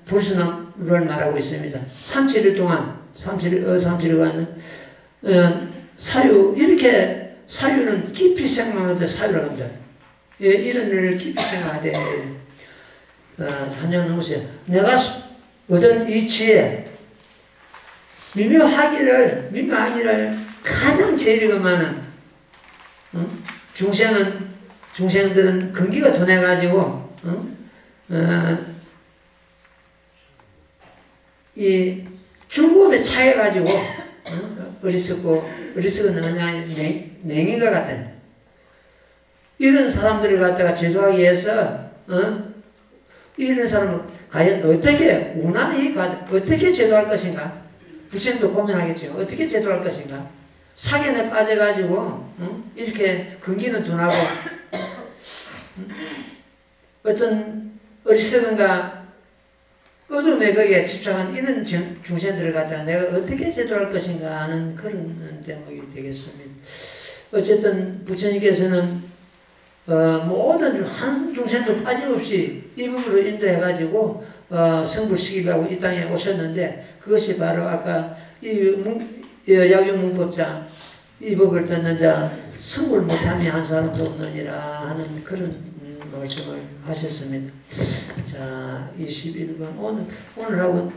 불순함을 말하고 있습니다. 37일 동안 37일간 사유, 이렇게 사유는 깊이 생각하는데 사유라고 합니다. 예, 이런 일을 깊이 생각하되 한장 넘으세요. 내가 얻은 이 지혜 미묘하기를 가장 제일 많은 중생들은 근기가 둔해가지고 이 죽음에 차여가지고 어리석은 그냥 냉이가 같아. 이런 사람들을 갖다가 제도하기 위해서 이런 사람은 과연 어떻게 운하니 어떻게 제도할 것인가? 부처님도 고민하겠죠. 어떻게 제도할 것인가? 사견에 빠져가지고 이렇게 근기는 둔하고 어떤 어리석은가 어둠에 거기에 집착한 이런 중생들을 갖다가 내가 어떻게 제도할 것인가 하는 그런 대목이 되겠습니다. 어쨌든 부처님께서는 모든 한 중생도 빠짐없이 이 부분으로 인도해가지고 성불시키려고 이 땅에 오셨는데 그것이 바로 아까 이 약용문법자 이 법을 듣는 자 성불 못함이 한 사람도 없느니라 하는 그런 말씀을 하셨습니다. 자, 21번 오늘은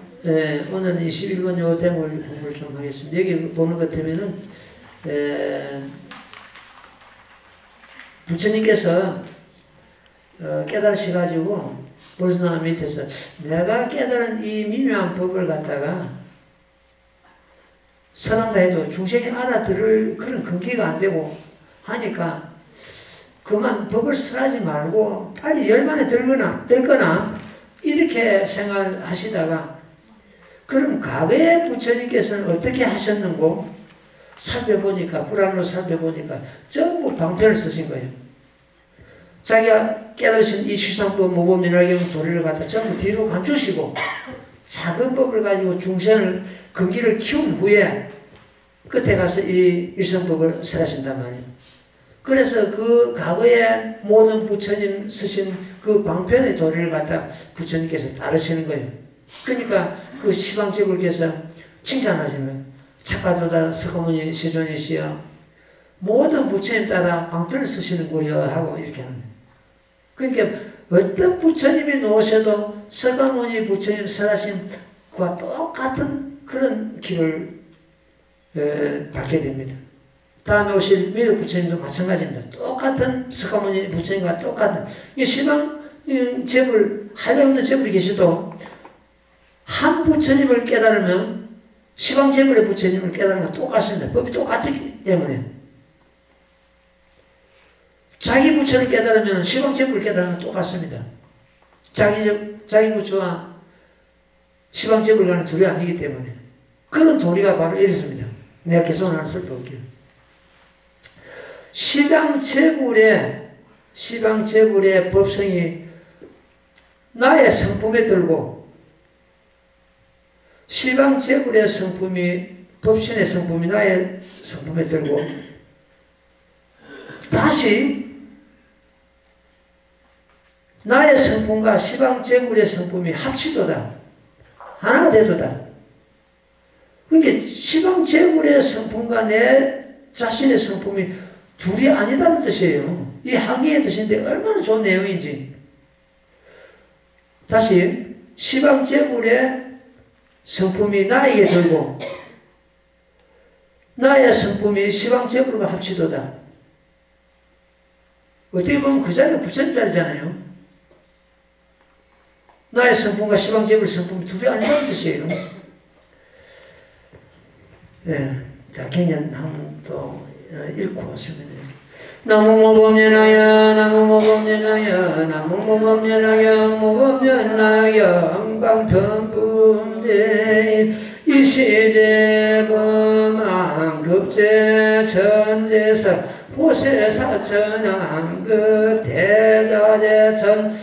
21번 요 대목을 공부를 좀 하겠습니다. 여기 보는 것 같으면은 부처님께서 깨달으셔가지고 불순남 밑에서 내가 깨달은 이 미묘한 법을 갖다가 선한다 해도 중생이 알아들을 그런 근기가 안 되고 하니까 그만 법을 설하지 말고 빨리 열만에 들거나 이렇게 생각하시다가 그럼 과거에 부처님께서는 어떻게 하셨는고 살펴보니까 불안으로 살펴보니까 전부 방편을 쓰신 거예요. 자기가 깨달으신 이 시상법 모범민화경 도리를 갖다 전부 뒤로 감추시고 작은 법을 가지고 중생을 근기를 키운 후에 끝에 가서 이 일성법을 설하신단 말이에요. 그래서 그 과거에 모든 부처님 쓰신 그 방편의 도리를 갖다 부처님께서 따르시는 거예요. 그러니까 그 시방제불께서 칭찬하시는 거예요. 착가도다 석가모니 세존이시여 모든 부처님 따라 방편을 쓰시는 거예요 하고 이렇게 하는 거예요. 그러니까 어떤 부처님이 놓으셔도 석가모니 부처님 설하신 그와 똑같은 그런 길을 받게 됩니다. 다음에 오실 미륵 부처님도 마찬가지입니다. 똑같은 석가모니 부처님과 똑같은 이 시방 제불 한량없는 제불이 계셔도 한 부처님을 깨달으면 시방 제불의 부처님을 깨달으면 똑같습니다. 법이 똑같기 때문에 자기 부처를 깨달으면 시방 제불을 깨달으면 똑같습니다. 자기 부처와 시방 제불과는 둘이 아니기 때문에 그런 도리가 바로 이렇습니다. 내가 계속 하나 살펴볼게요. 시방제불의 법성이 나의 성품에 들고 시방제불의 성품이 법신의 성품이 나의 성품에 들고 다시 나의 성품과 시방제불의 성품이 합치도다. 하나가 되도다. 그러니까 시방제불의 성품과 내 자신의 성품이 둘이 아니다는 뜻이에요. 이 항의의 뜻인데 얼마나 좋은 내용인지. 다시 시방제불의 성품이 나에게 들고 나의 성품이 시방제불과 합치도다. 어떻게 보면 그 자리가 부처님 자리잖아요. 나의 성품과 시방제불 성품이 둘이 아니다는 뜻이에요. 네. 자, 경전 한번 또 읽고 왔습니다. 나무모범연하여 나무모범연하여 나무모범연하여 모범연하여 방편분제 이시제범왕급제 천제사 포세사천왕급 대자제천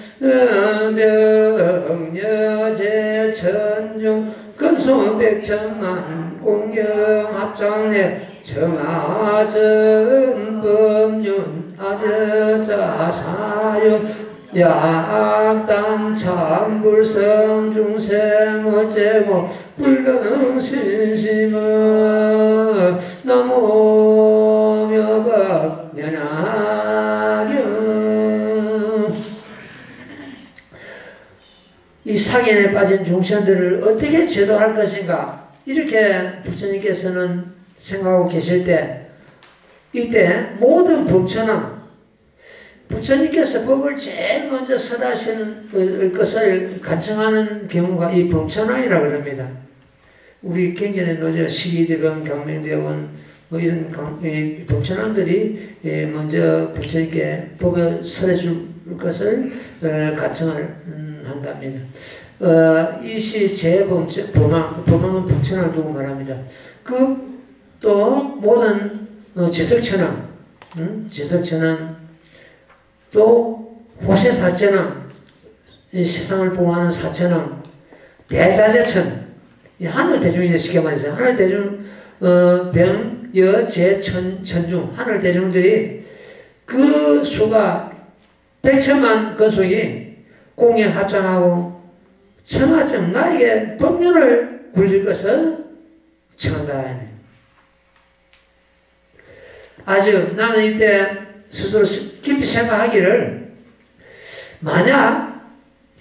병여제 천중 금소백천만 공경합장례 청아전 법륜 아저자사윤 약단 참불성 중생 어째고 불가능신심은 나무묘박연하경. 이 사견에 빠진 중생들을 어떻게 제도할 것인가, 이렇게 부처님께서는 생각하고 계실 때, 이때 모든 법천왕, 부처님께서 법을 제일 먼저 설하시는 것을 간청하는 경우가 이 법천왕이라고 합니다. 우리 경전에 노저 시기대원, 강명대원 뭐 이런 법천왕들이 먼저 부처님께 법을 설해 줄 것을 간청을 한답니다. 이시 제범왕, 범왕은 법천왕을 두고 말합니다. 그 또 모든 지석천왕, 지석천왕, 또 호세사천왕, 세상을 보호하는 사천왕, 대자재천, 하늘대중이 쉽게 말해서 하늘대중, 병, 여, 재, 천중, 하늘대중들이 그 수가 100천만 건속이 공에 합장하고 청하정 나에게 법륜을 굴릴 것을 청한다. 아직 나는 이때 스스로 깊이 생각하기를, 만약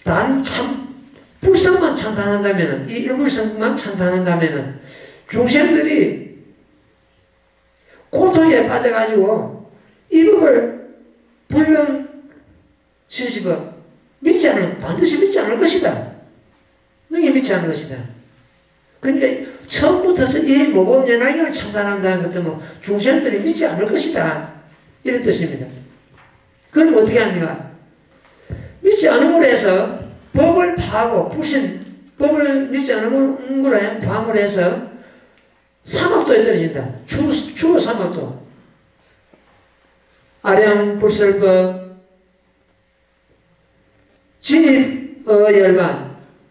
난 참 불성만 찬탄한다면, 이 일불성만 찬탄한다면 중생들이 고통에 빠져가지고 이 법을 불륜 70억 반드시 믿지 않을 것이다. 능히 믿지 않을 것이다. 그러니까 처음부터서 이 모범연합을 참관한다는 것도 뭐 중생들이 믿지 않을 것이다, 이런 뜻입니다. 그럼 어떻게 합니까? 믿지 않음으로 해서 법을 파하고 법을 믿지 않음으로 파함으로 해서 사막도에 떨어진다. 추후 사막도. 아령 불설법, 진입 열반,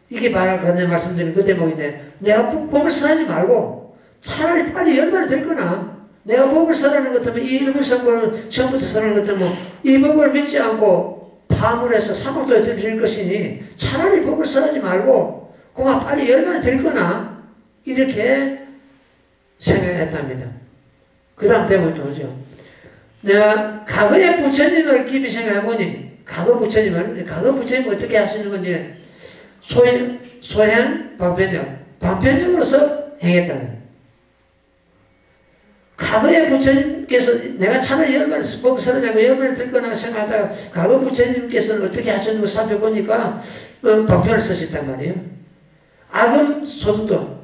이게 바로 전에 말씀드린 그 대목인데, 내가 법을 설하지 말고 차라리 빨리 열반이 될 거나, 내가 법을 설하는 것 같으면 이 일불성법을 처음부터 설하는 것 같으면 이 법을 믿지 않고 파함을 해서 사막도에 들릴 것이니 차라리 법을 설하지 말고 그만 빨리 열반이 될 거나, 이렇게 생각했답니다. 그 다음 대목이 오죠. 내가 과거의 부처님을 깊이 생각해보니, 과거 부처님은 어떻게 하시는 건지, 소행, 방편력으로서 행했다는. 과거의 부처님께서 내가 차라리 열반을 법을 설하냐고 열반을 들 거나 생각하다가 과거 부처님께서는 어떻게 하셨는지 살펴보니까 방편을 쓰셨단 말이에요. 악음 소득도,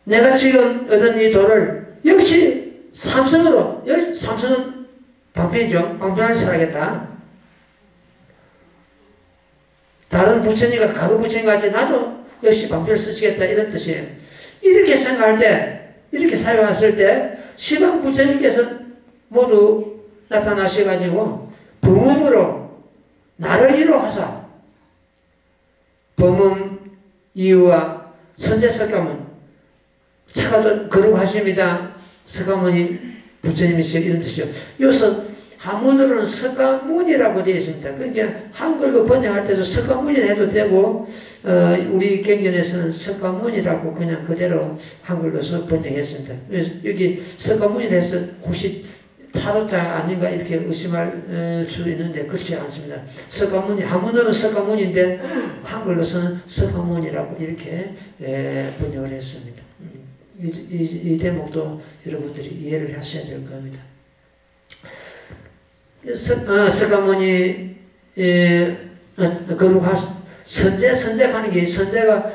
내가 지금 얻은 이 도를 역시 삼성은 방편이죠. 방편을 설하겠다. 다른 부처님과 과거 부처님 같이 나도 역시 방편을 쓰시겠다, 이런 뜻이에요. 이렇게 생각할 때, 이렇게 사용했을 때 시방 부처님께서 모두 나타나셔가지고 범음으로 나를 이루하사, 범음 이유와 선제 석가문, 차가도 거룩하십니다. 석가모니 부처님이시죠, 이런 뜻이죠. 여기서 한문으로는 석가문이라고 되어 있습니다. 그러니까 한글로 번역할 때도 석가문이라 해도 되고, 우리 경전에서는 석가문이라고 그냥 그대로 한글로서 번역했습니다. 그래서 여기 석가문이라 해서 혹시 타로자 아닌가 이렇게 의심할 수 있는데 그렇지 않습니다. 석가문이, 한문으로는 석가문인데 한글로서는 석가문이라고 이렇게 번역을 했습니다. 이 대목도 여러분들이 이해를 하셔야 될 겁니다. 석가모니 선제하는 게, 선제가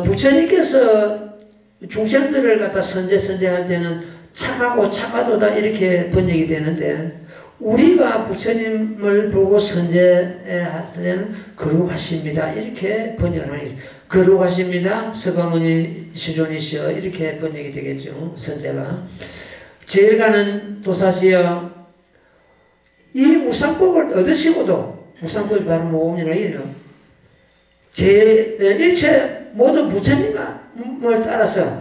부처님께서 중생들을 갖다 선제할 때는 착하고 착하도다 이렇게 번역이 되는데, 우리가 부처님을 보고 선제할 때는 거룩하십니다 이렇게 번역을 하는 거죠. 거룩하십니다, 석가모니 시존이시여, 이렇게 번역이 되겠죠. 선제가 제일 가는 도사시여, 이 무상법을 얻으시고도, 무상법이 바로 모범이라요. 일체 모든 부처님을 따라서,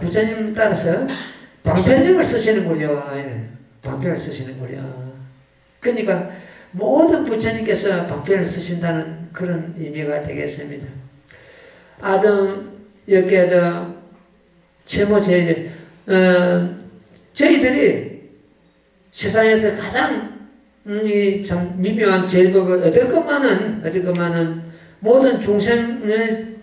방편력을 쓰시는군요. 방편을 쓰시는군요. 그러니까 모든 부처님께서 방편을 쓰신다는 그런 의미가 되겠습니다. 아등 여기에도 최모제일 저희들이 세상에서 가장 참 미묘한 제일법을 얻을 것만은 모든 종생의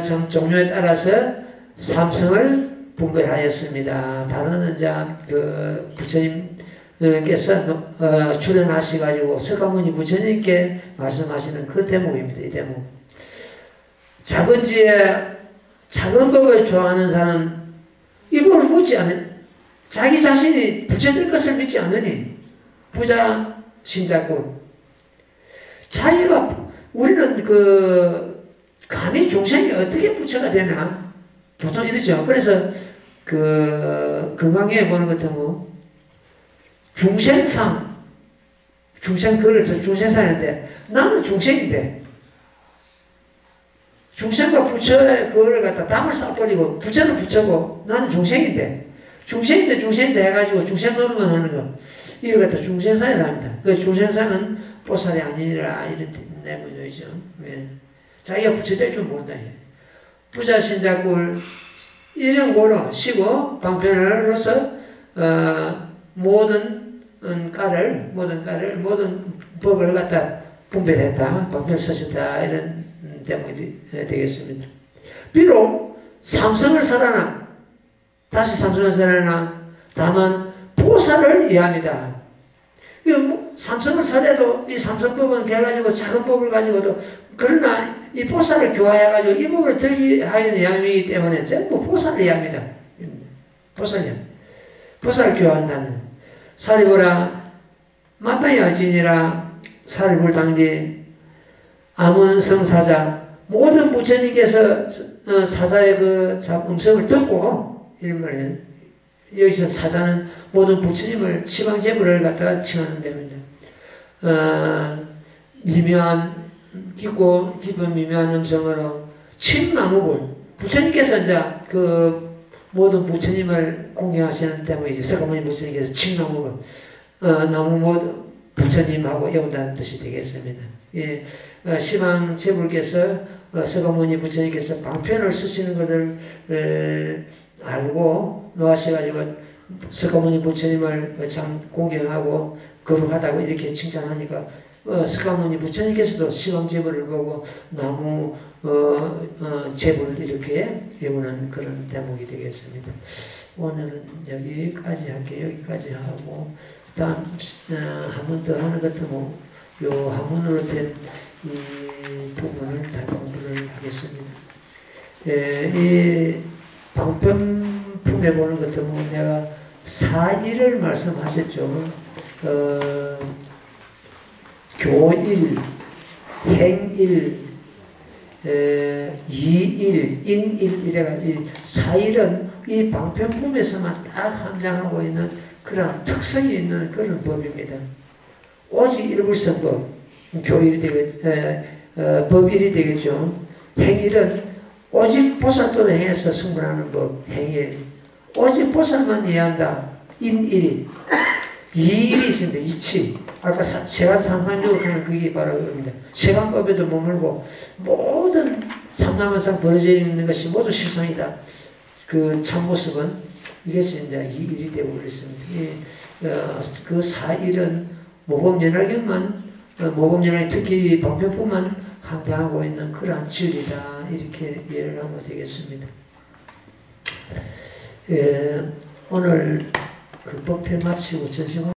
참 종류에 따라서 삼성을 분배하였습니다. 다른 이제 그 부처님께서 출연하셔가지고 석가모니 부처님께 말씀하시는 그 대목입니다. 이 대목. 작은 지에 작은 법을 좋아하는 사람 이 법을 묻지 않은 자기 자신이 부처될 것을 믿지 않으니 부자 신자꾼 자기가 우리는 감히 종생이 어떻게 부처가 되나 보통 이러죠. 그래서 건강에 보는 것 같으면 중생상 그래서 중생상인데 나는 중생인데 중생과 부처의 그거를 갖다 담을 쌓아버리고 부처는 부처고 나는 중생인데 해가지고 중생 노릇만 하는 거 이걸 갖다 중생상이랍니다. 그 중생상은 보살이 아니라 이런 내용이죠. 예. 자기가 부처될 줄 모른다. 부자 신자꿀 이런 거로 쉬고 방편으로서 모든 법을 갖다 분별했다, 방편 서셨다 이런 대목이 되겠습니다. 비록 삼성을 살아나 다시 삼성을 살아나 다만 보살을 이해합니다. 삼성을 살아도 이 삼성법은 배워가지고 작은 법을 가지고도 그러나 이 보살을 교화해가지고 이 법을 덜하는 이야기이기 때문에 전부 보살을 이해합니다. 보살을 교화한다면 사리보라 마땅히 여진이라 사리불당지 아문성사자 모든 부처님께서 사자의 그 음성을 듣고 이런 말이에요. 여기서 사자는 모든 부처님을 시방제부를 갖다가 칭하는 데입니다. 깊은 미묘한 음성으로 침나무불 부처님께서 이제 그 모든 부처님을 공경하시는 때문에 석가모니 부처님께서 침나무불 나무 모두 부처님하고 애운다는 뜻이 되겠습니다. 예, 시방제불께서 석가모니 부처님께서 방편을 쓰시는 것을 알고 놓으셔가지고 석가모니 부처님을 참 공경하고 거룩하다고 이렇게 칭찬하니까 석가모니 부처님께서도 시방제불을 보고 나무 제불을 이렇게 배우는 그런 대목이 되겠습니다. 오늘은 여기까지 할게요. 여기까지 하고 다음 한 번 더 하는 것 같으면 요 한문으로 된 이 부분을 다 공부를 하겠습니다. 이 방편품에 보는 것 같으면 내가 사일을 말씀하셨죠. 교일, 행일, 이일, 인일 이래가 이 사일은 이 방편품에서만 딱 함장하고 있는 그런 특성이 있는 그런 법입니다. 오직 일불성법, 교일이 법일이 되겠죠. 행일은 오직 보살도를 행해서 승분하는 법, 행일. 오직 보살만 이해한다. 인일. 이일이 있습니다. 이치. 아까 제가 상상적으로 하는 그게 바로 그겁니다. 세간법에도 머물고 모든 삼남한상 벌어져 있는 것이 모두 실상이다. 그 참모습은 이것이 이제 이일이 되고 그랬습니다. 그 사일은 모범연락경만 특히 방편뿐만 함양하고 있는 그러한 진리다. 이렇게 이해를 하면 되겠습니다. 오늘 그 법회 마치고 전생